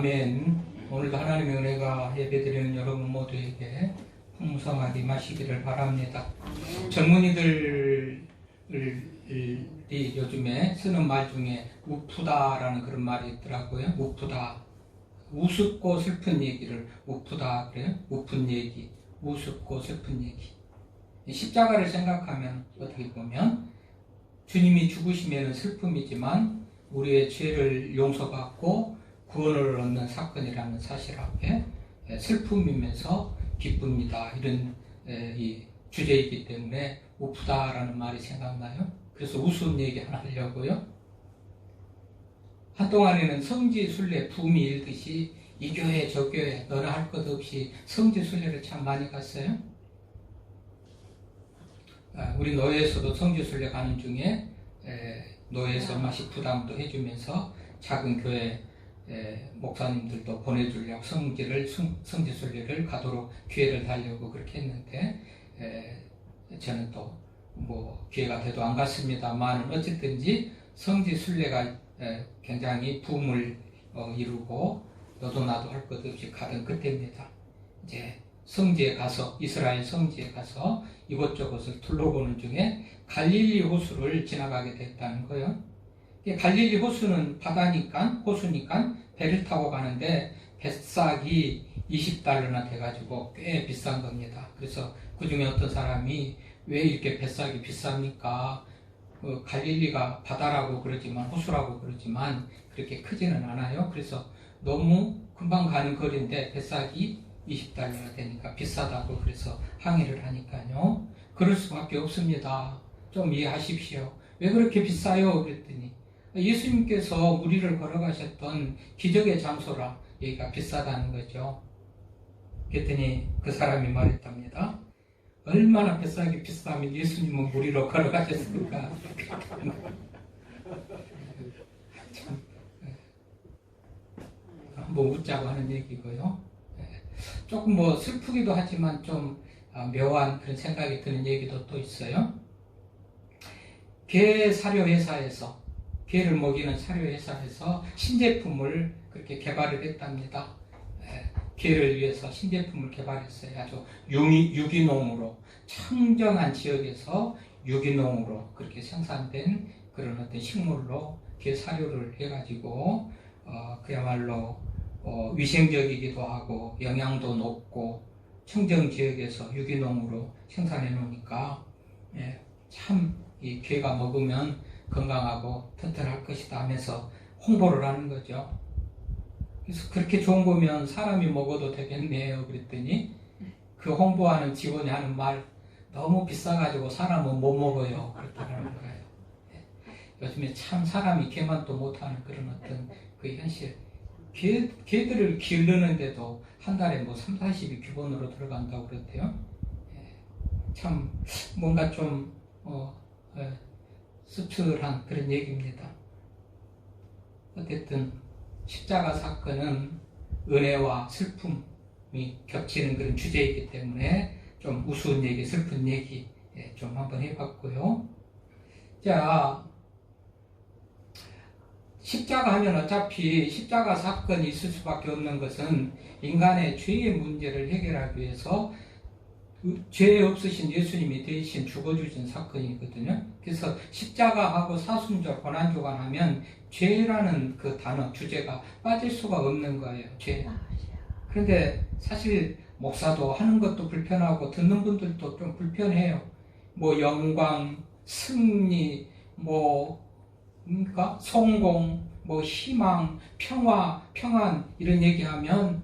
아멘. 오늘도 하나님의 은혜가 예배드리는 여러분 모두에게 풍성하게 임하시기를 바랍니다. 젊은이들이 요즘에 쓰는 말 중에 우프다라는 그런 말이 있더라고요. 우프다. 우습고 슬픈 얘기를 우프다 그래요. 우픈 얘기, 우습고 슬픈 얘기. 십자가를 생각하면 어떻게 보면 주님이 죽으시면 슬픔이지만 우리의 죄를 용서받고 구원을 얻는 사건이라는 사실 앞에 슬픔이면서 기쁩니다. 이런 이 주제이기 때문에 우프다라는 말이 생각나요. 그래서 우스운 얘기 하나 하려고요. 한동안에는 성지순례 붐이 일듯이 이 교회 저 교회 너나 할 것 없이 성지순례를 참 많이 갔어요. 우리 노예에서도 성지순례 가는 중에 노예에서 얼마씩 부담도 해주면서 작은 교회 목사님들도 보내주려고 성지순례를 가도록 기회를 달려고 그렇게 했는데 저는 또 뭐 기회가 돼도 안 갔습니다만 어쨌든지 성지순례가 굉장히 붐을 이루고 너도 나도 할 것 없이 가던 그때입니다. 이제 성지에 가서 이스라엘 성지에 가서 이곳저곳을 둘러보는 중에 갈릴리 호수를 지나가게 됐다는 거예요. 갈릴리 호수는 바다니까 호수니까 배를 타고 가는데 뱃삭이 20달러나 돼가지고 꽤 비싼 겁니다. 그래서 그 중에 어떤 사람이 왜 이렇게 뱃삭이 비쌉니까? 갈릴리가 바다라고 그러지만 호수라고 그러지만 그렇게 크지는 않아요. 그래서 너무 금방 가는 거리인데 뱃삭이 20달러가 되니까 비싸다고 그래서 항의를 하니까요. 그럴 수밖에 없습니다. 좀 이해하십시오. 왜 그렇게 비싸요? 그랬더니 예수님께서 무리를 걸어가셨던 기적의 장소라 여기가 비싸다는 거죠. 그랬더니 그 사람이 말했답니다. 얼마나 뱃삭이 비싸면 예수님은 무리로 걸어가셨을까? 참, 한번 웃자고 하는 얘기고요. 조금 뭐 슬프기도 하지만 좀 묘한 그런 생각이 드는 얘기도 또 있어요. 개 사료 회사에서 개를 먹이는 사료 회사에서 신제품을 그렇게 개발을 했답니다. 개를 위해서 신제품을 개발했어요. 아주 유기농으로 청정한 지역에서 유기농으로 그렇게 생산된 그런 어떤 식물로 개 사료를 해가지고 그야말로 위생적이기도 하고 영양도 높고 청정 지역에서 유기농으로 생산해 놓으니까 참 이 개가 먹으면 건강하고 튼튼할 것이다 하면서 홍보를 하는 거죠. 그래서 그렇게 좋은 거면 사람이 먹어도 되겠네요. 그랬더니 그 홍보하는 직원이 하는 말 너무 비싸가지고 사람은 못 먹어요. 그렇다는 거예요. 요즘에 참 사람이 개만 또 못하는 그런 어떤 그 현실. 개들을 기르는데도 한 달에 뭐 3, 40이 기본으로 들어간다고 그랬대요. 참 뭔가 좀 씁쓸한 그런 얘기입니다. 어쨌든 십자가 사건은 은혜와 슬픔이 겹치는 그런 주제이기 때문에 좀 우스운 얘기, 슬픈 얘기 좀 한번 해봤고요. 자, 십자가 하면 어차피 십자가 사건이 있을 수밖에 없는 것은 인간의 죄의 문제를 해결하기 위해서 죄 없으신 예수님이 대신 죽어주신 사건이거든요. 그래서 십자가하고 사순절, 고난주간 하면 죄라는 그 단어, 주제가 빠질 수가 없는 거예요. 죄. 그런데 사실 목사도 하는 것도 불편하고 듣는 분들도 좀 불편해요. 뭐 영광, 승리, 그러니까 성공, 희망, 평화, 평안 이런 얘기하면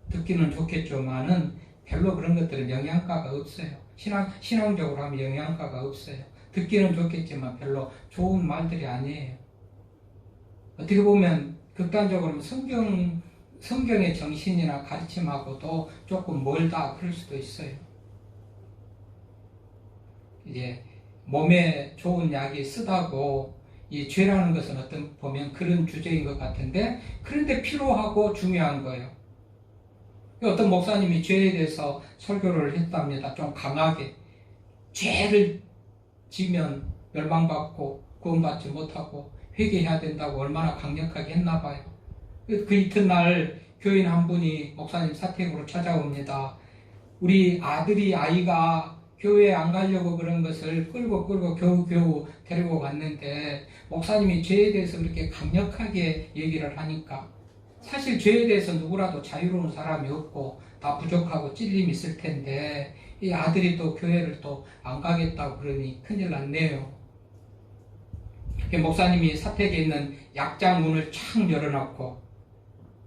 듣기는 좋겠지만은 별로 그런 것들은 영양가가 없어요. 신앙적으로 하면 영양가가 없어요. 듣기는 좋겠지만 별로 좋은 말들이 아니에요. 어떻게 보면 극단적으로 성경의 정신이나 가르침하고도 조금 멀다 그럴 수도 있어요. 이제 몸에 좋은 약이 쓰다고 이 죄라는 것은 어떤 보면 그런 주제인 것 같은데 그런데 필요하고 중요한 거예요. 어떤 목사님이 죄에 대해서 설교를 했답니다. 좀 강하게. 죄를 지면 멸망받고 구원받지 못하고 회개해야 된다고 얼마나 강력하게 했나 봐요. 그 이튿날 교인 한 분이 목사님 사택으로 찾아옵니다. 우리 아이가 교회에 안 가려고 그런 것을 끌고 겨우 데리고 갔는데 목사님이 죄에 대해서 그렇게 강력하게 얘기를 하니까, 사실 죄에 대해서 누구라도 자유로운 사람이 없고 다 부족하고 찔림이 있을 텐데 이 아들이 또 교회를 또 안 가겠다고 그러니 큰일 났네요. 목사님이 사택에 있는 약장 문을 쫙 열어놨고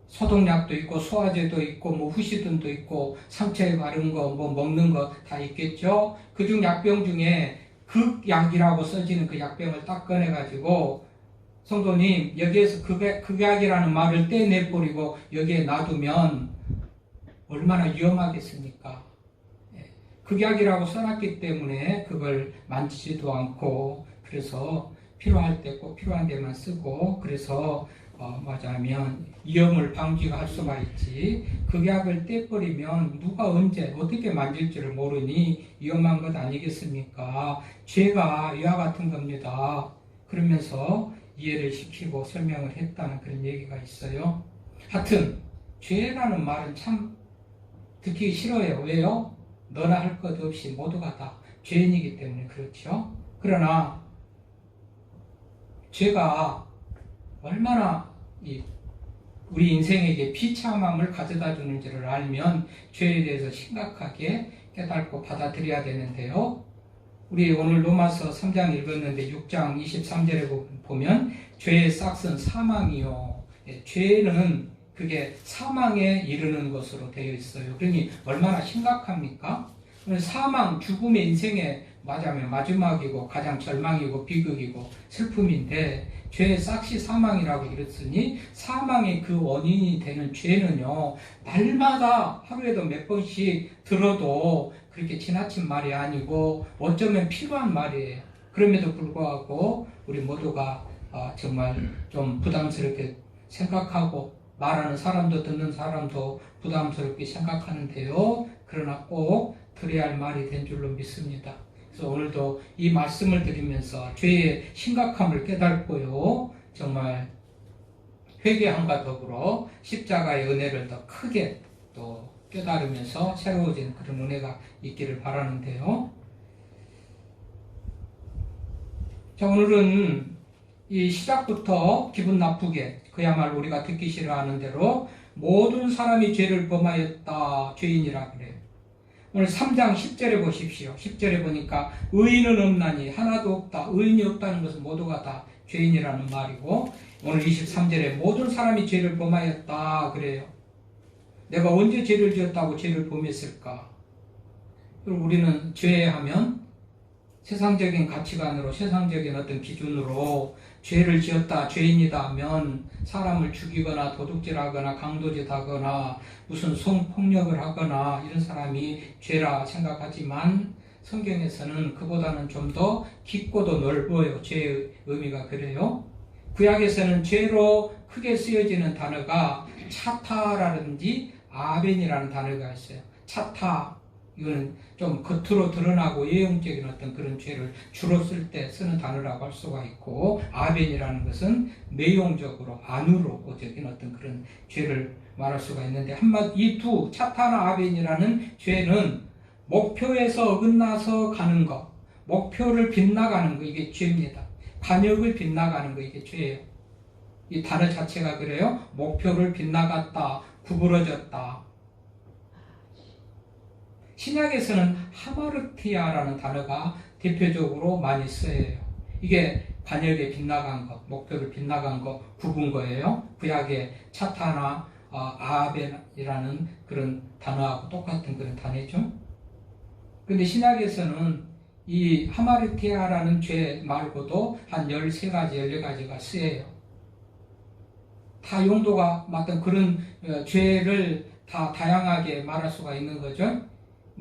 소독약도 있고 소화제도 있고 뭐 후시딘도 있고 상처에 바른 거 뭐 먹는 거 다 있겠죠. 그중 약병 중에 극약이라고 써지는 그 약병을 딱 꺼내가지고, 성도님 여기에서 극약이라는 말을 떼내버리고 여기에 놔두면 얼마나 위험하겠습니까? 극약이라고 써놨기 때문에 그걸 만지지도 않고, 그래서 필요할 때 꼭 필요한 데만 쓰고, 그래서 맞아면 위험을 방지할 수가 있지, 극약을 떼버리면 누가 언제 어떻게 만질지를 모르니 위험한 것 아니겠습니까? 죄가 이와 같은 겁니다. 그러면서 이해를 시키고 설명을 했다는 그런 얘기가 있어요. 하여튼 죄라는 말은 참 듣기 싫어요. 왜요? 너나 할 것 없이 모두가 다 죄인이기 때문에 그렇죠. 그러나 죄가 얼마나 우리 인생에게 비참함을 가져다 주는지를 알면 죄에 대해서 심각하게 깨닫고 받아들여야 되는데요. 우리 오늘 로마서 3장 읽었는데 6장 23절에 보면 죄의 싹은 사망이요. 죄는 그게 사망에 이르는 것으로 되어 있어요. 그러니 얼마나 심각합니까? 사망, 죽음의 인생의 마지막이고 가장 절망이고 비극이고 슬픔인데, 죄의 싹이 사망이라고 이랬으니 사망의 그 원인이 되는 죄는요, 날마다 하루에도 몇 번씩 들어도 그렇게 지나친 말이 아니고 어쩌면 필요한 말이에요. 그럼에도 불구하고 우리 모두가 정말 좀 부담스럽게 생각하고, 말하는 사람도 듣는 사람도 부담스럽게 생각하는데요, 그러나 꼭 들어야 할 말이 된 줄로 믿습니다. 그래서 오늘도 이 말씀을 드리면서 죄의 심각함을 깨닫고요, 정말 회개함과 더불어 십자가의 은혜를 더 크게 또 깨달으면서 새로워진 그런 은혜가 있기를 바라는데요. 자, 오늘은 이 시작부터 기분 나쁘게, 그야말로 우리가 듣기 싫어하는 대로 모든 사람이 죄를 범하였다, 죄인이라 그래요. 오늘 3장 10절에 보십시오. 10절에 보니까 의인은 없나니 하나도 없다. 의인이 없다는 것은 모두가 다 죄인이라는 말이고, 오늘 23절에 모든 사람이 죄를 범하였다 그래요. 내가 언제 죄를 지었다고 죄를 범했을까? 그리고 우리는 죄하면 세상적인 가치관으로, 세상적인 어떤 기준으로 죄를 지었다, 죄인이다 하면 사람을 죽이거나 도둑질하거나 강도짓하거나 무슨 성폭력을 하거나 이런 사람이 죄라 생각하지만, 성경에서는 그보다는 좀 더 깊고도 넓어요. 죄의 의미가 그래요. 구약에서는 죄로 크게 쓰여지는 단어가 차타라든지 아벤이라는 단어가 있어요. 차타, 이거는 좀 겉으로 드러나고 예형적인 어떤 그런 죄를 주로 쓸 때 쓰는 단어라고 할 수가 있고, 아벤이라는 것은 내용적으로 안으로 적인 어떤 그런 죄를 말할 수가 있는데, 이 두 차타나 아벤이라는 죄는 목표에서 어긋나서 가는 것, 목표를 빗나가는 거, 이게 죄입니다. 관역을 빗나가는 거, 이게 죄예요. 이 단어 자체가 그래요. 목표를 빗나갔다, 구부러졌다. 신약에서는 하마르티아라는 단어가 대표적으로 많이 쓰여요. 이게 관역에 빗나간 것, 목표를 빗나간 것, 굽은 거예요. 구약의 차타나 아벤이라는 그런 단어하고 똑같은 그런 단어죠. 근데 신약에서는 이 하마르티아라는 죄 말고도 한 13가지, 14가지가 쓰여요. 다 용도가 맞던 그런 죄를 다 다양하게 말할 수가 있는 거죠.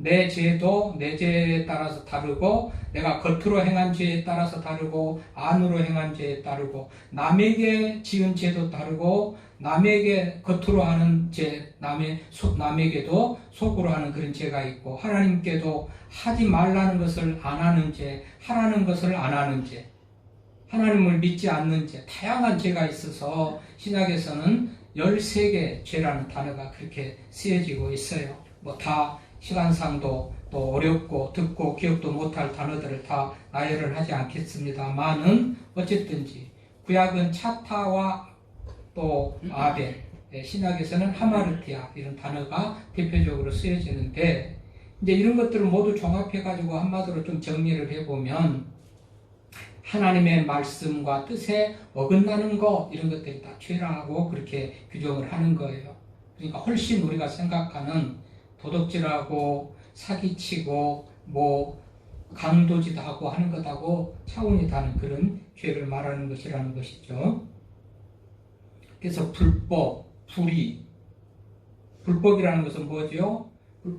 내 죄도 내 죄에 따라서 다르고, 내가 겉으로 행한 죄에 따라서 다르고, 안으로 행한 죄에 다르고, 남에게 지은 죄도 다르고, 남에게 겉으로 하는 죄, 남에게도 속으로 하는 그런 죄가 있고, 하나님께도 하지 말라는 것을 안 하는 죄, 하라는 것을 안 하는 죄, 하나님을 믿지 않는 죄, 다양한 죄가 있어서 신약에서는 13개 죄라는 단어가 그렇게 쓰여지고 있어요. 뭐 다 시간상도 또 어렵고 듣고 기억도 못할 단어들을 다 나열을 하지 않겠습니다만은 어쨌든지 구약은 차타와 또 아벨, 신약에서는 하마르티아 이런 단어가 대표적으로 쓰여지는데 이제 이런 것들을 모두 종합해가지고 한마디로 좀 정리를 해보면 하나님의 말씀과 뜻에 어긋나는 거 이런 것들이 다 죄라고 그렇게 규정을 하는 거예요. 그러니까 훨씬 우리가 생각하는 도둑질하고 사기치고 뭐 강도짓 하고 하는 것하고 차원이 다른 그런 죄를 말하는 것이라는 것이죠. 그래서 불법, 불의, 불법이라는 것은 뭐죠?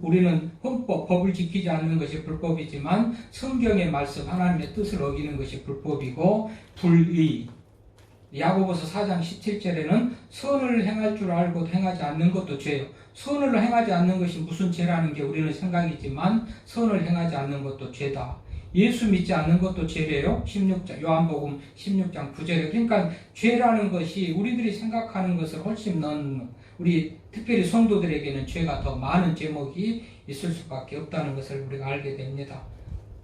우리는 헌법, 법을 지키지 않는 것이 불법이지만 성경의 말씀, 하나님의 뜻을 어기는 것이 불법이고 불의, 야고보서 4장 17절에는 선을 행할 줄 알고 행하지 않는 것도 죄요. 선을 행하지 않는 것이 무슨 죄라는 게 우리는 생각이지만 선을 행하지 않는 것도 죄다. 예수 믿지 않는 것도 죄래요. 16장 요한복음 16장 9절에. 그러니까 죄라는 것이 우리들이 생각하는 것을 훨씬 넘는, 우리 특별히 성도들에게는 죄가 더 많은 제목이 있을 수밖에 없다는 것을 우리가 알게 됩니다.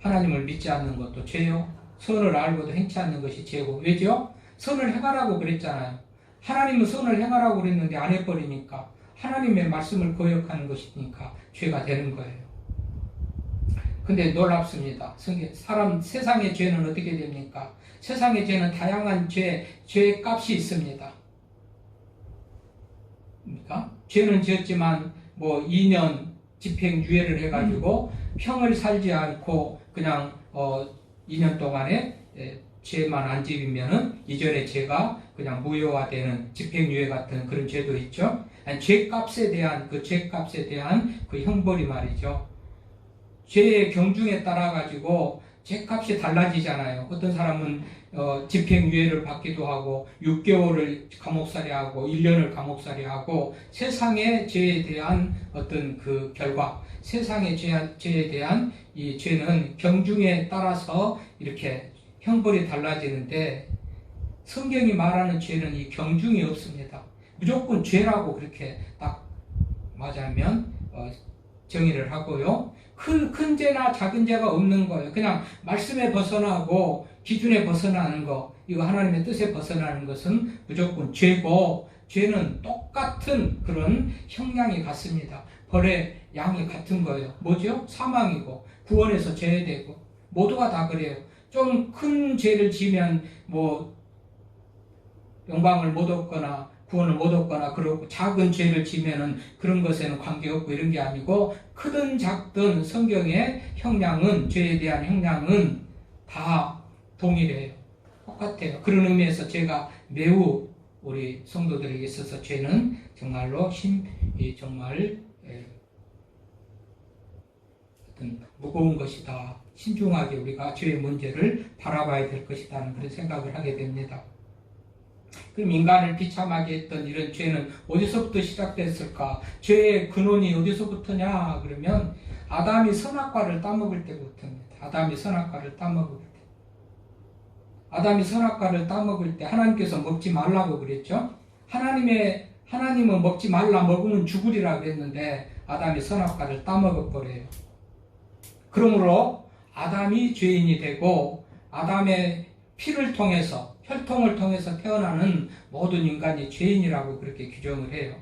하나님을 믿지 않는 것도 죄요. 선을 알고도 행치 않는 것이 죄고. 왜죠? 선을 행하라고 그랬잖아요. 하나님은 선을 행하라고 그랬는데 안 해버리니까 하나님의 말씀을 거역하는 것이니까 죄가 되는 거예요. 근데 놀랍습니다. 세상의 죄는 어떻게 됩니까? 세상의 죄는 다양한 죄의 값이 있습니다. 그러니까 죄는 지었지만 뭐 2년 집행유예를 해가지고 평을 살지 않고 그냥 2년 동안에 죄만 안 지으면은 이전의 죄가 그냥 무효화되는 집행유예 같은 그런 죄도 있죠. 아니, 죄값에 대한 그 형벌이 말이죠. 죄의 경중에 따라 가지고 죄값이 달라지잖아요. 어떤 사람은 집행유예를 받기도 하고 6개월을 감옥살이하고 1년을 감옥살이하고 세상의 죄에 대한 어떤 그 결과, 세상의 죄에 대한 이 죄는 경중에 따라서 이렇게 형벌이 달라지는데 성경이 말하는 죄는 이 경중이 없습니다. 무조건 죄라고 그렇게 딱 맞으면 정의를 하고요. 큰 죄나 작은 죄가 없는 거예요. 그냥 말씀에 벗어나고 기준에 벗어나는 거, 이거 하나님의 뜻에 벗어나는 것은 무조건 죄고, 죄는 똑같은 그런 형량이 같습니다. 벌의 양이 같은 거예요. 뭐죠? 사망이고 구원에서 제외되고 모두가 다 그래요. 좀 큰 죄를 지면 뭐 영광을 못 얻거나 구원을 못 얻거나 그렇고, 작은 죄를 지면은 그런 것에는 관계없고 이런 게 아니고 크든 작든 성경의 형량은, 죄에 대한 형량은 다 동일해요. 똑같아요. 그런 의미에서 제가 매우 우리 성도들에게 있어서 죄는 정말로 정말 어떤 무거운 것이다. 신중하게 우리가 죄의 문제를 바라봐야 될 것이라는 그런 생각을 하게 됩니다. 그럼 인간을 비참하게 했던 이런 죄는 어디서부터 시작됐을까? 죄의 근원이 어디서부터냐? 그러면 아담이 선악과를 따먹을 때부터입니다. 아담이 선악과를 따먹을 때 하나님께서 먹지 말라고 그랬죠? 하나님은 먹지 말라, 먹으면 죽으리라고 했는데 아담이 선악과를 따먹어버려요. 그러므로 아담이 죄인이 되고 아담의 피를 통해서, 혈통을 통해서 태어나는 모든 인간이 죄인이라고 그렇게 규정을 해요.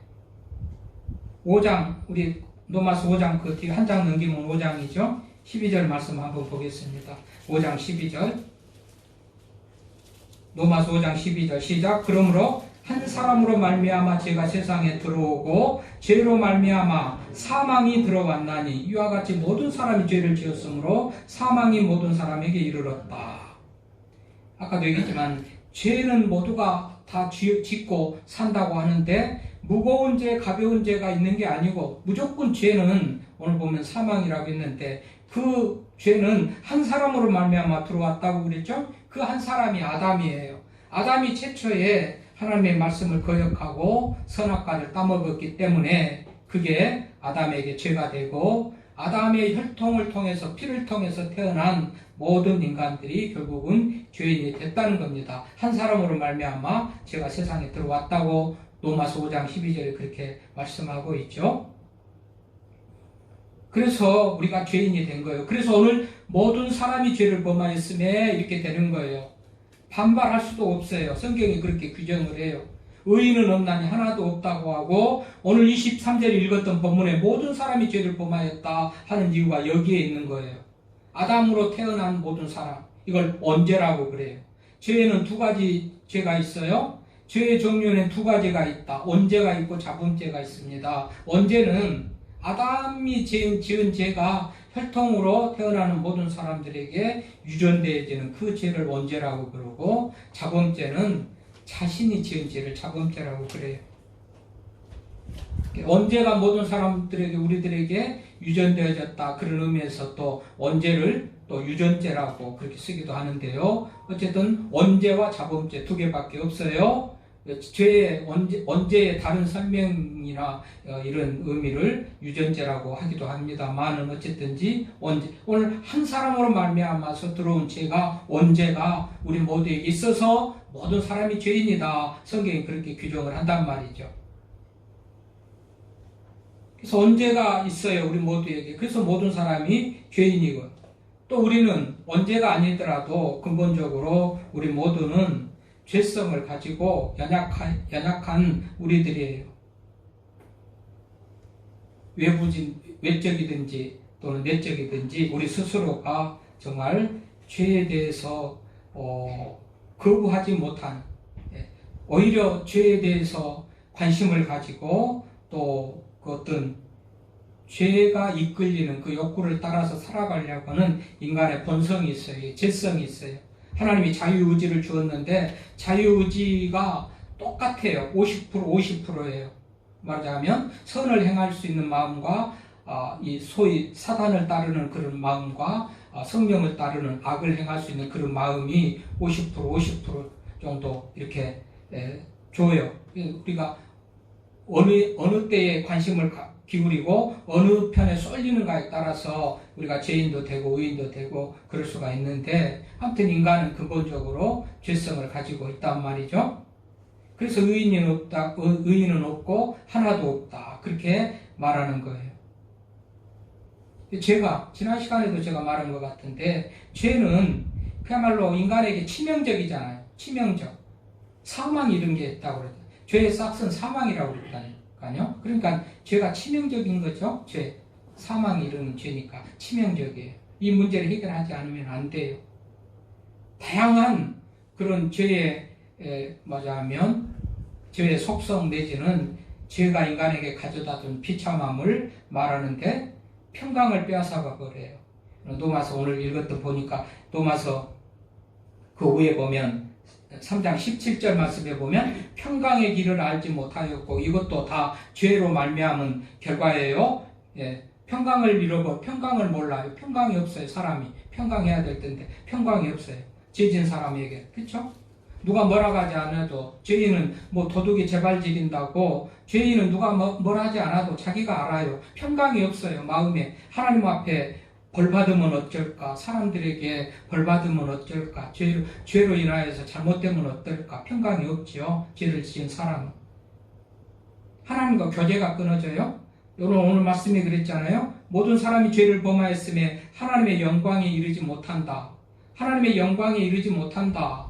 5장, 우리 로마서 5장 그 뒤에 한 장 넘기면 5장이죠. 12절 말씀 한번 보겠습니다. 5장 12절. 로마서 5장 12절 시작. 그러므로 한 사람으로 말미암아 죄가 세상에 들어오고 죄로 말미암아 사망이 들어왔나니 이와 같이 모든 사람이 죄를 지었으므로 사망이 모든 사람에게 이르렀다. 아까도 얘기했지만 죄는 모두가 다 짓고 산다고 하는데 무거운 죄, 가벼운 죄가 있는 게 아니고 무조건 죄는 오늘 보면 사망이라고 했는데 그 죄는 한 사람으로 말미암아 들어왔다고 그랬죠? 그 한 사람이 아담이에요. 아담이 최초에 하나님의 말씀을 거역하고 선악과를 따먹었기 때문에 그게 아담에게 죄가 되고 아담의 혈통을 통해서, 피를 통해서 태어난 모든 인간들이 결국은 죄인이 됐다는 겁니다. 한 사람으로 말미암아 죄가 세상에 들어왔다고 로마서 5장 12절에 그렇게 말씀하고 있죠. 그래서 우리가 죄인이 된 거예요. 그래서 오늘 모든 사람이 죄를 범하였음에 이렇게 되는 거예요. 반발할 수도 없어요. 성경이 그렇게 규정을 해요. 의인은 없나니 하나도 없다고 하고, 오늘 23절에 읽었던 본문에 모든 사람이 죄를 범하였다 하는 이유가 여기에 있는 거예요. 아담으로 태어난 모든 사람, 이걸 원죄라고 그래요. 죄에는 두 가지 죄가 있어요. 죄의 종류에는 두 가지가 있다. 원죄가 있고 자범죄가 있습니다. 원죄는 아담이 지은 죄가 혈통으로 태어나는 모든 사람들에게 유전되어지는 그 죄를 원죄라고 그러고, 자범죄는 자신이 지은 죄를 자범죄라고 그래요. 원죄가 모든 사람들에게, 우리들에게 유전되어졌다, 그런 의미에서 또 원죄를 또 유전죄라고 그렇게 쓰기도 하는데요. 어쨌든 원죄와 자범죄 두 개밖에 없어요. 죄의 원죄의 다른 설명이나 이런 의미를 유전죄라고 하기도 합니다만, 어쨌든지 원죄, 오늘 한 사람으로 말미암아서 들어온 죄가, 원죄가 우리 모두에게 있어서 모든 사람이 죄인이다, 성경이 그렇게 규정을 한단 말이죠. 그래서 원죄가 있어요, 우리 모두에게. 그래서 모든 사람이 죄인이고, 또 우리는 원죄가 아니더라도 근본적으로 우리 모두는 죄성을 가지고 연약한 우리들이에요. 외적이든지 또는 내적이든지 우리 스스로가 정말 죄에 대해서 거부하지 못한, 오히려 죄에 대해서 관심을 가지고 또 그 어떤 죄가 이끌리는 그 욕구를 따라서 살아가려고 하는 인간의 본성이 있어요. 죄성이 있어요. 하나님이 자유의지를 주었는데 자유의지가 똑같아요. 50%예요. 말하자면 선을 행할 수 있는 마음과 이 소위 사단을 따르는 그런 마음과 성령을 따르는 악을 행할 수 있는 그런 마음이 50% 정도 이렇게 줘요. 우리가 어느 때에 관심을 기울이고 어느 편에 쏠리는가에 따라서 우리가 죄인도 되고 의인도 되고 그럴 수가 있는데, 아무튼 인간은 근본적으로 죄성을 가지고 있단 말이죠. 그래서 의인은 없고 하나도 없다, 그렇게 말하는 거예요. 죄가, 지난 시간에도 제가 말한 것 같은데, 죄는 그야말로 인간에게 치명적이잖아요. 치명적. 사망 이런 게 있다고 그러죠. 죄의 싹은 사망이라고 그랬다니까요. 그러니까 죄가 치명적인 거죠. 죄, 사망이 이르는 죄니까 치명적이에요. 이 문제를 해결하지 않으면 안 돼요. 다양한 그런 죄의 말하자면 죄의 속성 내지는 죄가 인간에게 가져다 준 비참함을 말하는데 평강을 빼앗아가 버려요. 로마서 오늘 읽었던 보니까 로마서 그 위에 보면 3장 17절 말씀에 보면 평강의 길을 알지 못하였고, 이것도 다 죄로 말미암은 결과예요. 평강을 잃어버, 평강을 몰라요. 평강이 없어요. 사람이 평강해야 될 텐데 평강이 없어요. 죄진 사람에게. 그렇죠? 누가 뭐라고 하지 않아도, 죄인은 뭐 도둑이 재발 지린다고, 죄인은 누가 뭐라 하지 않아도 자기가 알아요. 평강이 없어요. 마음에. 하나님 앞에 벌 받으면 어쩔까? 사람들에게 벌 받으면 어쩔까? 죄로 인하여서 잘못되면 어떨까? 평강이 없지요. 죄를 지은 사람은. 하나님과 교제가 끊어져요. 오늘 말씀이 그랬잖아요. 모든 사람이 죄를 범하였음에 하나님의 영광에 이르지 못한다. 하나님의 영광에 이르지 못한다.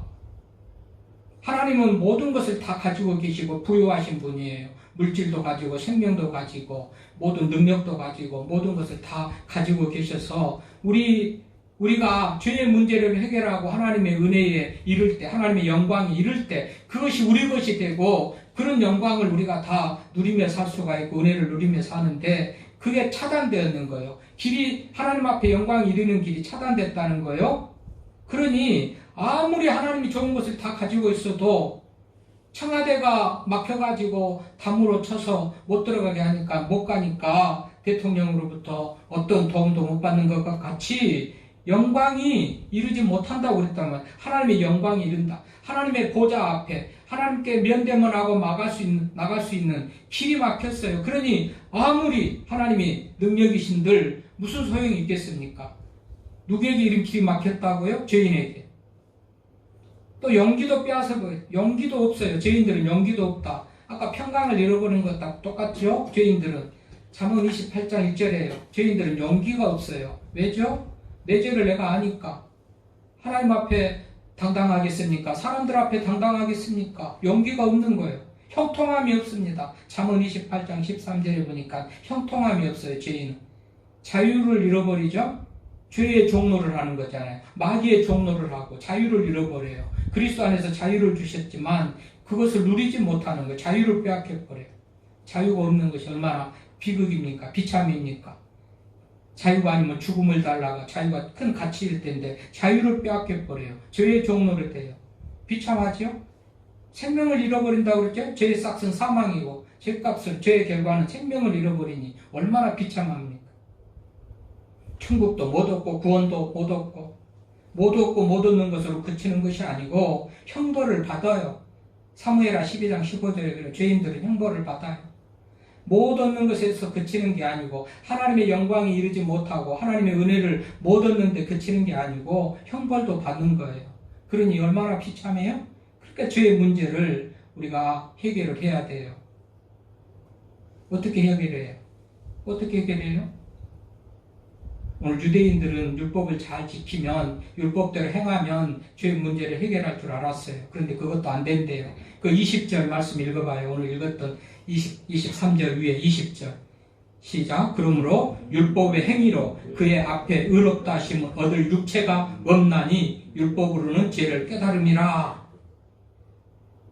하나님은 모든 것을 다 가지고 계시고 부유하신 분이에요. 물질도 가지고 생명도 가지고 모든 능력도 가지고 모든 것을 다 가지고 계셔서 우리가 죄의 문제를 해결하고 하나님의 은혜에 이를 때, 하나님의 영광에 이를 때 그것이 우리 것이 되고, 그런 영광을 우리가 다 누리며 살 수가 있고 은혜를 누리며 사는데, 그게 차단되었는 거예요. 길이, 하나님 앞에 영광이 이르는 길이 차단됐다는 거예요. 그러니 아무리 하나님이 좋은 것을 다 가지고 있어도 청와대가 막혀가지고 담으로 쳐서 못 들어가게 하니까, 못 가니까 대통령으로부터 어떤 도움도 못 받는 것과 같이 영광이 이루지 못한다고 그랬다면, 하나님의 영광이 이른다. 하나님의 보좌 앞에 하나님께 면대면하고 나갈 수 있는 길이 막혔어요. 그러니 아무리 하나님이 능력이신들 무슨 소용이 있겠습니까? 누구에게 이런 길이 막혔다고요? 죄인에게. 또 용기도 빼앗아버려요. 용기도 없어요. 죄인들은 용기도 없다. 아까 평강을 잃어버린 것 딱 똑같죠? 죄인들은 잠언 28장 1절에요. 죄인들은 용기가 없어요. 왜죠? 내 죄를 내가 아니까. 하나님 앞에 당당하겠습니까? 사람들 앞에 당당하겠습니까? 용기가 없는 거예요. 형통함이 없습니다. 잠언 28장 13절에 보니까 형통함이 없어요. 죄인은. 자유를 잃어버리죠? 죄의 종노를 하는 거잖아요. 마귀의 종노를 하고 자유를 잃어버려요. 그리스도 안에서 자유를 주셨지만 그것을 누리지 못하는 거예요. 자유를 빼앗겨버려요. 자유가 없는 것이 얼마나 비극입니까? 비참입니까? 자유가 아니면 죽음을 달라가 자유가 큰 가치일 텐데 자유를 빼앗겨버려요. 죄의 종노를 돼요. 비참하죠? 생명을 잃어버린다고 그랬죠? 죄의 싹은 사망이고 죄값은 죄의 결과는 생명을 잃어버리니 얼마나 비참합니까? 천국도 못 얻고 구원도 못 얻고 못 얻는 것으로 그치는 것이 아니고 형벌을 받아요. 사무엘하 12장 15절에 그래 죄인들은 형벌을 받아요. 못 얻는 것에서 그치는 게 아니고 하나님의 영광이 이르지 못하고 하나님의 은혜를 못 얻는데 그치는 게 아니고 형벌도 받는 거예요. 그러니 얼마나 비참해요? 그러니까 죄의 문제를 우리가 해결을 해야 돼요. 어떻게 해결해요? 어떻게 해결해요? 오늘 유대인들은 율법을 잘 지키면 율법대로 행하면 죄의 문제를 해결할 줄 알았어요. 그런데 그것도 안 된대요. 그 20절 말씀 읽어봐요. 오늘 읽었던 23절 위에 20절 시작. 그러므로 율법의 행위로 그의 앞에 의롭다 하심을 얻을 육체가 없나니 율법으로는 죄를 깨달음이라.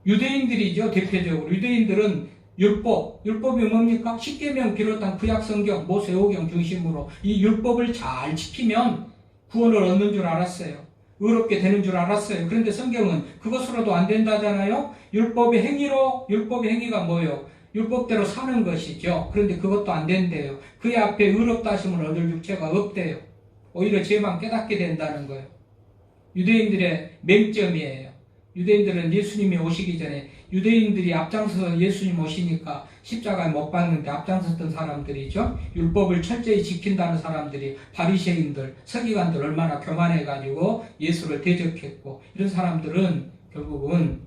유대인들이죠. 대표적으로 유대인들은 율법이 뭡니까? 십계명 비롯한 구약성경, 모세오경 중심으로 이 율법을 잘 지키면 구원을 얻는 줄 알았어요. 의롭게 되는 줄 알았어요. 그런데 성경은 그것으로도 안 된다잖아요. 율법의 행위가 뭐예요? 율법대로 사는 것이죠. 그런데 그것도 안 된대요. 그의 앞에 의롭다 하심을 얻을 육체가 없대요. 오히려 죄만 깨닫게 된다는 거예요. 유대인들의 맹점이에요. 유대인들은 예수님이 오시기 전에 유대인들이 앞장서서 예수님 오시니까 십자가에 못 박는데 앞장섰던 사람들이죠. 율법을 철저히 지킨다는 사람들이 바리새인들, 서기관들 얼마나 교만해가지고 예수를 대적했고 이런 사람들은 결국은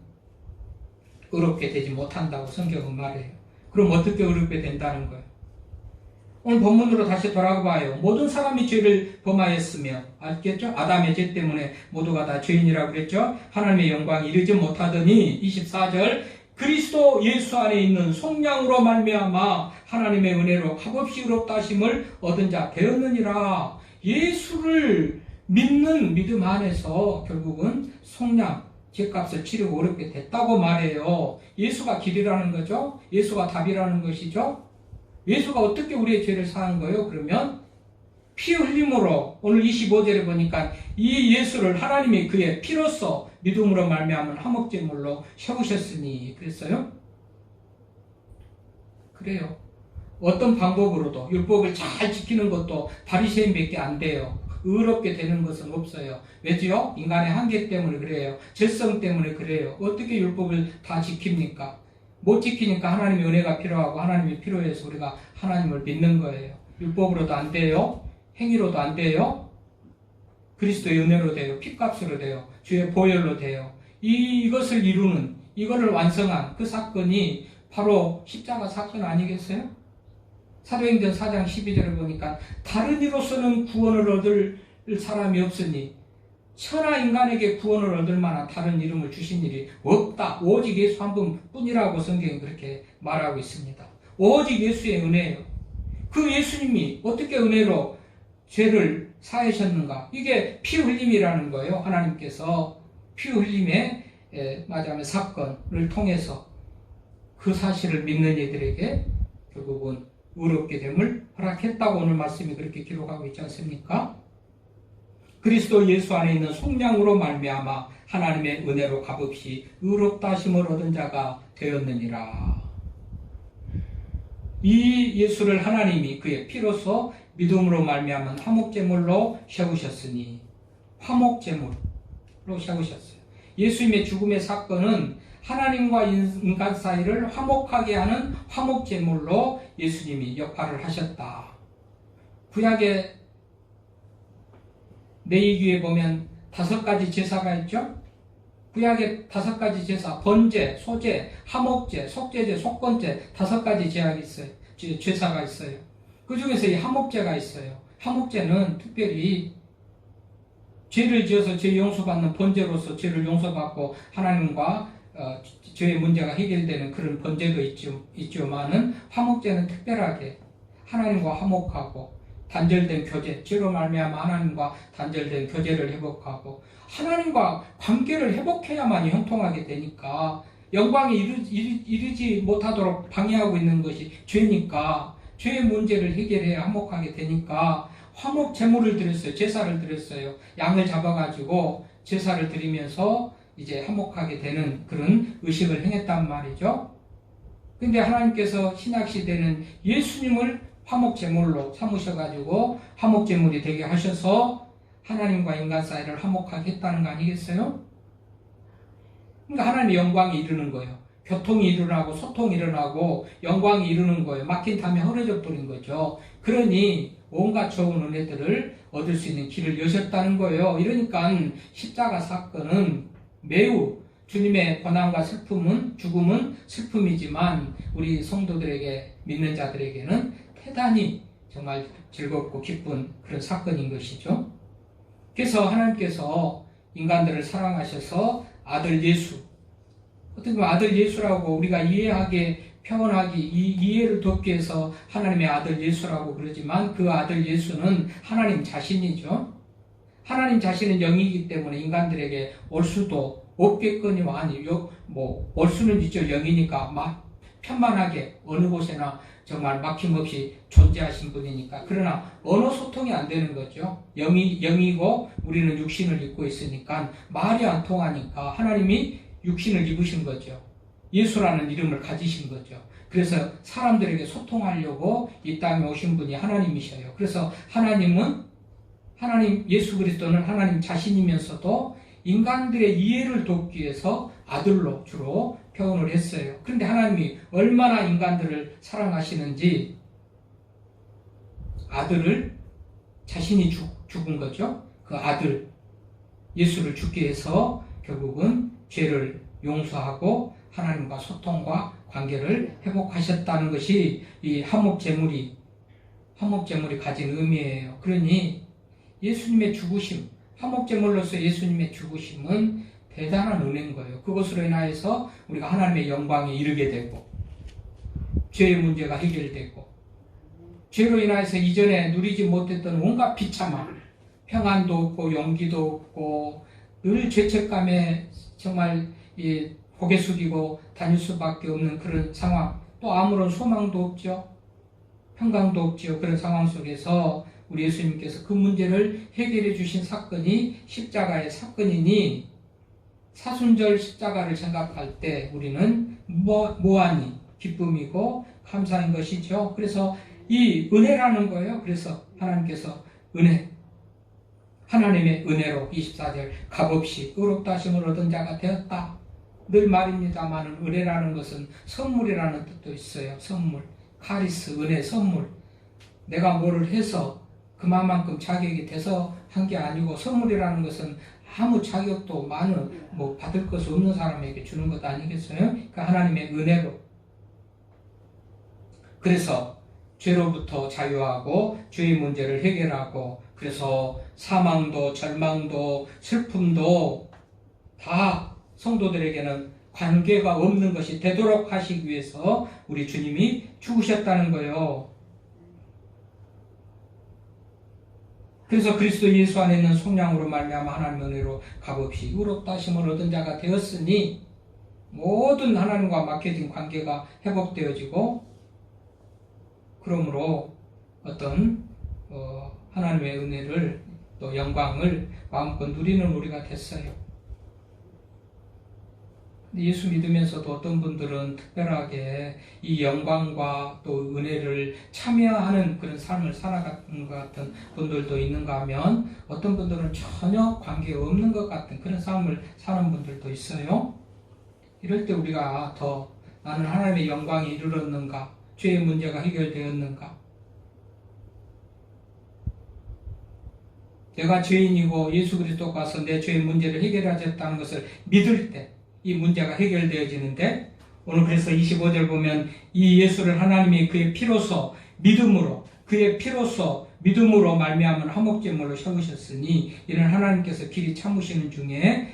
의롭게 되지 못한다고 성경은 말해요. 그럼 어떻게 의롭게 된다는 거예요? 오늘 본문으로 다시 돌아가 봐요. 모든 사람이 죄를 범하였으며 알겠죠? 아담의 죄 때문에 모두가 다 죄인이라고 그랬죠? 하나님의 영광이 이르지 못하더니 24절 그리스도 예수 안에 있는 속량으로 말미암아 하나님의 은혜로 값없이 의롭다 하심을 얻은 자 되었느니라. 예수를 믿는 믿음 안에서 결국은 속량, 죄값을 치르고 어렵게 됐다고 말해요. 예수가 길이라는 거죠. 예수가 답이라는 것이죠. 예수가 어떻게 우리의 죄를 사한 거예요? 그러면 피 흘림으로 오늘 25절에 보니까 이 예수를 하나님이 그의 피로써 믿음으로 말미암은 화목제물로 세우셨으니 그랬어요? 그래요. 어떤 방법으로도 율법을 잘 지키는 것도 바리새인밖에 안 돼요. 의롭게 되는 것은 없어요. 왜지요? 인간의 한계 때문에 그래요. 죄성 때문에 그래요. 어떻게 율법을 다 지킵니까? 못 지키니까 하나님의 은혜가 필요하고 하나님이 필요해서 우리가 하나님을 믿는 거예요. 율법으로도 안 돼요. 행위로도 안 돼요. 그리스도의 은혜로 돼요. 핏값으로 돼요. 주의 보혈로 돼요. 이것을 이루는, 이거를 완성한 그 사건이 바로 십자가 사건 아니겠어요? 사도행전 4장 12절을 보니까 다른 이로서는 구원을 얻을 사람이 없으니 천하 인간에게 구원을 얻을 만한 다른 이름을 주신 일이 없다. 오직 예수 한 분뿐이라고 성경이 그렇게 말하고 있습니다. 오직 예수의 은혜예요. 그 예수님이 어떻게 은혜로 죄를 사하셨는가? 이게 피 흘림이라는 거예요. 하나님께서 피 흘림의 말하자면 사건을 통해서 그 사실을 믿는 이들에게 결국은 의롭게 됨을 허락했다고 오늘 말씀이 그렇게 기록하고 있지 않습니까? 그리스도 예수 안에 있는 속량으로 말미암아 하나님의 은혜로 값없이 의롭다 하심을 얻은 자가 되었느니라. 이 예수를 하나님이 그의 피로써 믿음으로 말미암은 화목제물로 세우셨으니 화목제물로 세우셨어요. 예수님의 죽음의 사건은 하나님과 인간 사이를 화목하게 하는 화목제물로 예수님이 역할을 하셨다. 구약의 레위기에 보면 5가지 제사가 있죠. 구약의 5가지 제사, 번제, 소제, 화목제, 속죄제, 속건제 5가지 제약이 있어요. 제사가 있어요. 그 중에서 이 화목제가 있어요. 화목제는 특별히 죄를 지어서 죄 용서받는 번제로서 죄를 용서받고 하나님과 죄의 문제가 해결되는 그런 번제도 있지만은 화목제는 특별하게 하나님과 화목하고 단절된 교제, 죄로 말미암아 하나님과 단절된 교제를 회복하고 하나님과 관계를 회복해야만 형통하게 되니까 영광에 이르지 못하도록 방해하고 있는 것이 죄니까 죄의 문제를 해결해야 화목하게 되니까 화목 제물을 드렸어요. 제사를 드렸어요. 양을 잡아가지고 제사를 드리면서 이제 화목하게 되는 그런 의식을 행했단 말이죠. 근데 하나님께서 신약시대는 예수님을 화목제물로 삼으셔가지고 화목제물이 되게 하셔서 하나님과 인간 사이를 화목하게 했다는 거 아니겠어요? 그러니까 하나님의 영광이 이르는 거예요. 교통이 일어나고 소통이 일어나고 영광이 이루는 거예요. 막힌 탐에 허러져 버린 거죠. 그러니 온갖 좋은 은혜들을 얻을 수 있는 길을 여셨다는 거예요. 이러니까 십자가 사건은 매우 주님의 고난과 슬픔은 죽음은 슬픔이지만 우리 성도들에게 믿는 자들에게는 대단히 정말 즐겁고 기쁜 그런 사건인 것이죠. 그래서 하나님께서 인간들을 사랑하셔서 아들 예수, 어떻게 보면 아들 예수라고 우리가 이해하게 표현하기, 이해를 돕기 위해서 하나님의 아들 예수라고 그러지만 그 아들 예수는 하나님 자신이죠. 하나님 자신은 영이기 때문에 인간들에게 올 수도 없겠거니와 올 수는 있죠. 영이니까 편만하게 어느 곳에나 정말 막힘없이 존재하신 분이니까. 그러나 언어 소통이 안 되는 거죠. 영이고 우리는 육신을 입고 있으니까 말이 안 통하니까 하나님이 육신을 입으신 거죠. 예수라는 이름을 가지신 거죠. 그래서 사람들에게 소통하려고 이 땅에 오신 분이 하나님이셔요. 그래서 하나님 예수 그리스도는 하나님 자신이면서도 인간들의 이해를 돕기 위해서 아들로 주로 표현을 했어요. 그런데 하나님이 얼마나 인간들을 사랑하시는지 아들을 자신이 죽은 거죠. 그 아들 예수를 죽게 해서 결국은 죄를 용서하고 하나님과 소통과 관계를 회복하셨다는 것이 이 화목제물이 가진 의미예요. 그러니 예수님의 죽으심, 화목제물로서 예수님의 죽으심은 대단한 은혜인 거예요. 그것으로 인하여서 우리가 하나님의 영광에 이르게 되고 죄의 문제가 해결되고 죄로 인하여서 이전에 누리지 못했던 온갖 비참함, 평안도 없고 용기도 없고 늘 죄책감에 정말 고개 숙이고 다닐 수밖에 없는 그런 상황, 또 아무런 소망도 없죠. 평강도 없죠. 그런 상황 속에서 우리 예수님께서 그 문제를 해결해 주신 사건이 십자가의 사건이니 사순절 십자가를 생각할 때 우리는 무한히 기쁨이고 감사인 것이죠. 그래서 이 은혜라는 거예요. 그래서 하나님께서 하나님의 은혜로 24절 값없이 의롭다 하심을 얻은 자가 되었다. 늘 말입니다만 은혜라는 것은 선물이라는 뜻도 있어요. 선물, 카리스, 은혜, 선물. 내가 뭐를 해서 그만큼 자격이 돼서 한 게 아니고 선물이라는 것은 아무 자격도 받을 것이 없는 사람에게 주는 것 아니겠어요? 그러니까 하나님의 은혜로. 그래서 죄로부터 자유하고 죄의 문제를 해결하고 그래서 사망도 절망도 슬픔도 다 성도들에게는 관계가 없는 것이 되도록 하시기 위해서 우리 주님이 죽으셨다는 거예요. 그래서 그리스도 예수 안에 있는 속량으로 말미암아 하나님의 은혜로 값없이 의롭다 하심을 얻은 자가 되었으니 모든 하나님과 막혀진 관계가 회복되어지고 그러므로 어떤 하나님의 은혜를 또 영광을 마음껏 누리는 우리가 됐어요. 예수 믿으면서도 어떤 분들은 특별하게 이 영광과 또 은혜를 참여하는 그런 삶을 살아가는 것 같은 분들도 있는가 하면 어떤 분들은 전혀 관계가 없는 것 같은 그런 삶을 사는 분들도 있어요. 이럴 때 우리가 더 나는 하나님의 영광에 이르렀는가, 죄의 문제가 해결되었는가, 내가 죄인이고 예수 그리스도가 와서 내 죄의 문제를 해결하셨다는 것을 믿을 때 이 문제가 해결되어지는데, 오늘 그래서 25절 보면 이 예수를 하나님이 그의 피로서 믿음으로, 그의 피로서 믿음으로 말미암은 화목제물로 세우셨으니 이는 하나님께서 길이 참으시는 중에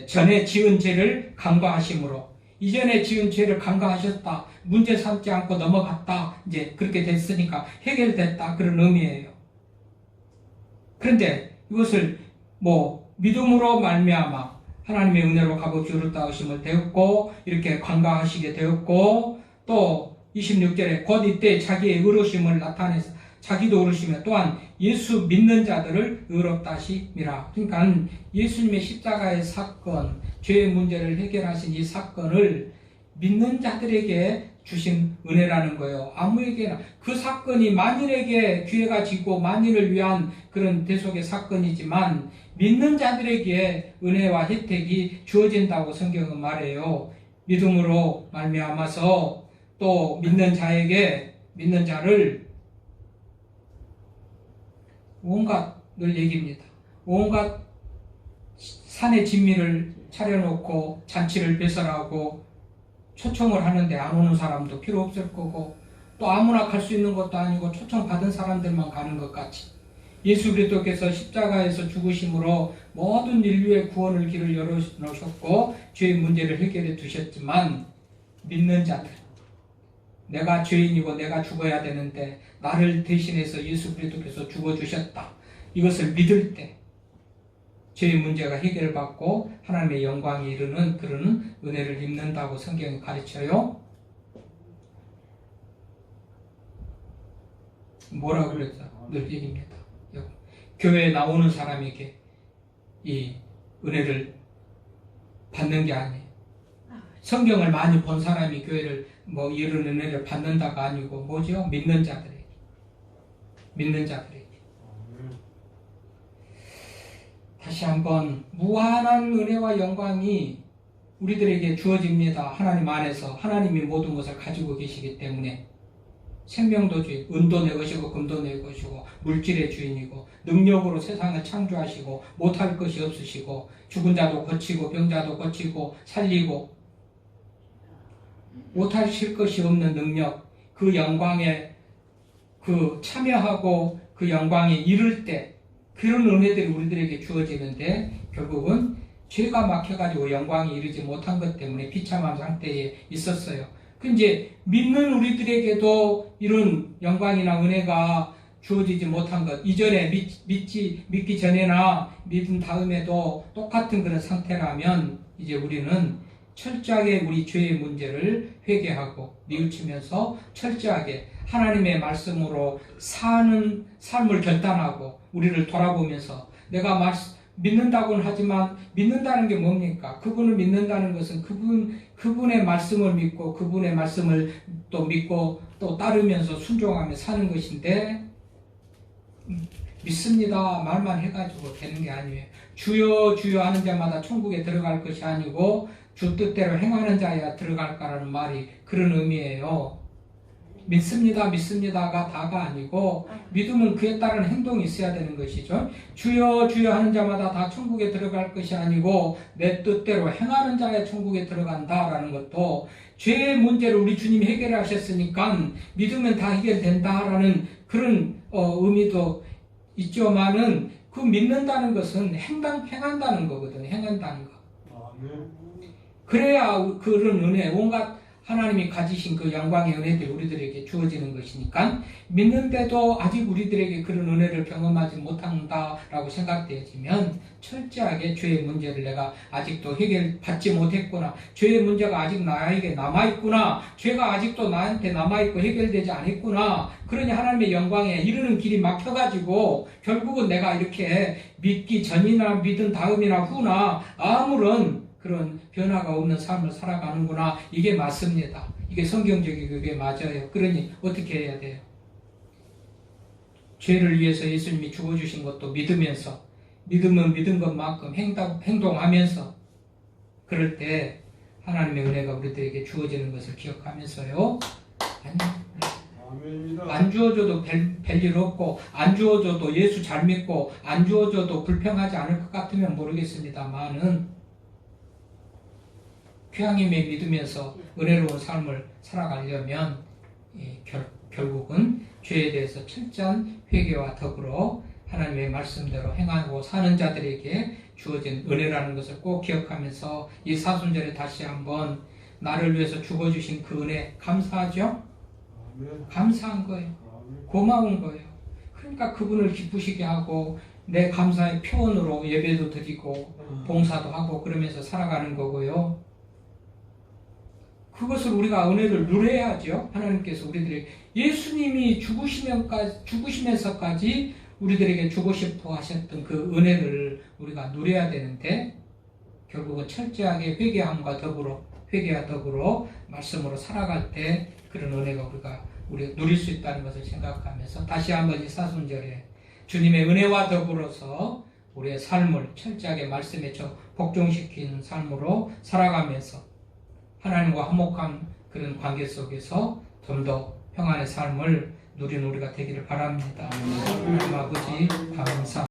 전에 지은 죄를 간과하심으로, 이전에 지은 죄를 간과하셨다, 문제 삼지 않고 넘어갔다, 이제 그렇게 됐으니까 해결됐다, 그런 의미예요. 그런데 이것을 믿음으로 말미암아 하나님의 은혜로 값없이 의롭다 하심을 되었고, 이렇게 간과하시게 되었고, 또 26절에 곧 이때 자기의 의로심을 나타내서 자기도 의로시며 또한 예수 믿는 자들을 의롭다 하심이라. 그러니까 예수님의 십자가의 사건, 죄의 문제를 해결하신 이 사건을 믿는 자들에게 주신 은혜라는 거예요. 아무에게나. 그 사건이 만인에게 기회가 지고 만인을 위한 그런 대속의 사건이지만 믿는 자들에게 은혜와 혜택이 주어진다고 성경은 말해요. 믿음으로 말미암아서 또 믿는 자를 온갖 늘 얘기입니다. 온갖 산의 진미를 차려놓고 잔치를 배설하고 초청을 하는데 안 오는 사람도 필요 없을 거고, 또 아무나 갈 수 있는 것도 아니고 초청받은 사람들만 가는 것 같이 예수 그리스도께서 십자가에서 죽으심으로 모든 인류의 구원을 길을 열어놓으셨고 죄의 문제를 해결해 두셨지만, 믿는 자들, 내가 죄인이고 내가 죽어야 되는데 나를 대신해서 예수 그리스도께서 죽어주셨다, 이것을 믿을 때 죄의 문제가 해결받고 하나님의 영광이 이르는 그런 은혜를 입는다고 성경이 가르쳐요. 뭐라고 그랬죠? 늘 얘기입니다. 교회에 나오는 사람에게 이 은혜를 받는 게 아니에요. 성경을 많이 본 사람이 교회를 이런 은혜를 받는다가 아니고 뭐죠? 믿는 자들에게. 다시 한번 무한한 은혜와 영광이 우리들에게 주어집니다. 하나님 안에서 하나님이 모든 것을 가지고 계시기 때문에 생명도 주인, 은도 내 것이고 금도 내 것이고 물질의 주인이고 능력으로 세상을 창조하시고 못할 것이 없으시고 죽은 자도 고치고 병자도 고치고 살리고 못하실 것이 없는 능력, 그 영광에 참여하고 그 영광에 이를 때 그런 은혜들이 우리들에게 주어지는데, 결국은 죄가 막혀가지고 영광이 이르지 못한 것 때문에 비참한 상태에 있었어요. 그 이제 믿는 우리들에게도 이런 영광이나 은혜가 주어지지 못한 것, 이전에 믿기 전에나 믿은 다음에도 똑같은 그런 상태라면 이제 우리는 철저하게 우리 죄의 문제를 회개하고 뉘우치면서 철저하게 하나님의 말씀으로 사는 삶을 결단하고 우리를 돌아보면서, 내가 믿는다고는 하지만 믿는다는 게 뭡니까? 그분을 믿는다는 것은 그분의 말씀을 믿고 그분의 말씀을 또 믿고 또 따르면서 순종하며 사는 것인데, 믿습니다 말만 해가지고 되는 게 아니에요. 주여 주여 하는 자마다 천국에 들어갈 것이 아니고 주 뜻대로 행하는 자야 들어갈까라는 말이 그런 의미예요. 믿습니다가 다가 아니고 믿음은 그에 따른 행동이 있어야 되는 것이죠. 주여 주여 하는 자마다 다 천국에 들어갈 것이 아니고 내 뜻대로 행하는 자야 천국에 들어간다라는 것도, 죄의 문제를 우리 주님이 해결하셨으니까 믿으면 다 해결된다라는 그런 의미도 있지만은, 그 믿는다는 것은 행한다는 거거든요. 행한다는 거. 그래야 그런 은혜, 온갖 하나님이 가지신 그 영광의 은혜들이 우리들에게 주어지는 것이니까, 믿는데도 아직 우리들에게 그런 은혜를 경험하지 못한다라고 생각되어지면 철저하게 죄의 문제를 내가 아직도 해결받지 못했구나, 죄의 문제가 아직 나에게 남아있구나, 죄가 아직도 나한테 남아있고 해결되지 않았구나, 그러니 하나님의 영광에 이르는 길이 막혀가지고 결국은 내가 이렇게 믿기 전이나 믿은 다음이나 후나 아무런 그런 변화가 없는 삶을 살아가는구나. 이게 맞습니다. 이게 성경적인 그게 맞아요. 그러니 어떻게 해야 돼요? 죄를 위해서 예수님이 죽어주신 것도 믿으면서, 믿으면 믿은 것만큼 행동하면서, 그럴 때 하나님의 은혜가 우리들에게 주어지는 것을 기억하면서요. 아멘. 안 주어줘도 별일 없고, 안 주어줘도 예수 잘 믿고, 안 주어줘도 불평하지 않을 것 같으면 모르겠습니다만은 귀향임에 믿으면서 은혜로운 삶을 살아가려면 결국은 죄에 대해서 철저한 회개와 더불어 하나님의 말씀대로 행하고 사는 자들에게 주어진 은혜라는 것을 꼭 기억하면서 이 사순절에 다시 한번 나를 위해서 죽어주신 그 은혜 감사하죠? 감사한 거예요. 고마운 거예요. 그러니까 그분을 기쁘시게 하고 내 감사의 표현으로 예배도 드리고 봉사도 하고 그러면서 살아가는 거고요. 그것을 우리가 은혜를 누려야죠. 하나님께서 우리들에게 예수님이 죽으시면서까지 우리들에게 주고 싶어 하셨던 그 은혜를 우리가 누려야 되는데 결국은 철저하게 회개와 더불어 말씀으로 살아갈 때 그런 은혜가 우리가 누릴 수 있다는 것을 생각하면서 다시 한번 이 사순절에 주님의 은혜와 더불어서 우리의 삶을 철저하게 말씀에 복종시키는 삶으로 살아가면서 하나님과 화목한 그런 관계 속에서 좀 더 평안의 삶을 누리는 우리가 되기를 바랍니다. 하나님 아버지 감사합니다.